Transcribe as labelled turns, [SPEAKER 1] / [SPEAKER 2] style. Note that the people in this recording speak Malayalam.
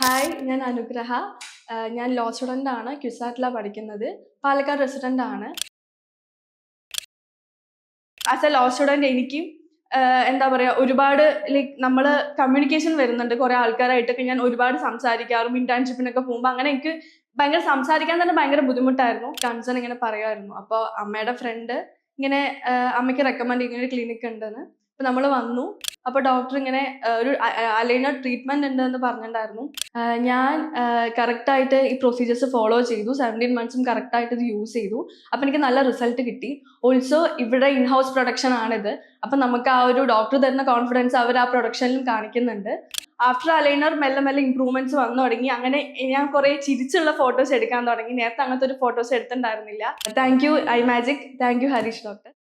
[SPEAKER 1] ഹായ്, ഞാൻ അനുഗ്രഹ. ഞാൻ ലോ സ്റ്റുഡൻ്റ് ആണ്. ക്യുസാറ്റിലാണ് പഠിക്കുന്നത്. പാലക്കാട് റെസിഡൻ്റ് ആണ്. ആസ് എ ലോ സ്റ്റുഡൻറ് എനിക്കും എന്താ പറയുക, ഒരുപാട് ലൈക്ക് നമ്മൾ കമ്മ്യൂണിക്കേഷൻ വരുന്നുണ്ട് കുറേ ആൾക്കാരായിട്ടൊക്കെ. ഞാൻ ഒരുപാട് സംസാരിക്കാറും ഇന്റേൺഷിപ്പിനൊക്കെ പോകുമ്പോൾ അങ്ങനെ എനിക്ക് ഭയങ്കര സംസാരിക്കാൻ തന്നെ ഭയങ്കര ബുദ്ധിമുട്ടായിരുന്നു. കൺസേൺ ഇങ്ങനെ പറയുമായിരുന്നു. അപ്പോൾ അമ്മയുടെ ഫ്രണ്ട് ഇങ്ങനെ അമ്മയ്ക്ക് റെക്കമെൻഡ് ചെയ്യുന്ന ഒരു ക്ലിനിക്ക് ഉണ്ടെന്ന്. അപ്പോൾ നമ്മൾ വന്നു. അപ്പോൾ ഡോക്ടർ ഇങ്ങനെ ഒരു അലൈനർ ട്രീറ്റ്മെന്റ് ഉണ്ടെന്ന് പറഞ്ഞിട്ടുണ്ടായിരുന്നു. ഞാൻ കറക്റ്റായിട്ട് ഈ പ്രൊസീജിയേഴ്സ് ഫോളോ ചെയ്തു. 17 മന്ത്സും കറക്റ്റായിട്ട് ഇത് യൂസ് ചെയ്തു. അപ്പോൾ എനിക്ക് നല്ല റിസൾട്ട് കിട്ടി. ഓൾസോ ഇവിടെ ഇൻ ഹൗസ് പ്രൊഡക്ഷൻ ആണിത്. അപ്പം നമുക്ക് ആ ഒരു ഡോക്ടർ തരുന്ന കോൺഫിഡൻസ് അവർ ആ പ്രൊഡക്ഷനിലും കാണിക്കുന്നുണ്ട്. ആഫ്റ്റർ അലൈനർ മെല്ലെ മെല്ലെ ഇംപ്രൂവ്മെന്റ്സ് വന്നു തുടങ്ങി. അങ്ങനെ ഞാൻ കുറേ ചിരിച്ചുള്ള ഫോട്ടോസ് എടുക്കാൻ തുടങ്ങി. നേരത്തെ അങ്ങനത്തെ ഒരു ഫോട്ടോസ് എടുത്തിട്ടുണ്ടായിരുന്നില്ല. Thank you I magic. Thank you Harish doctor.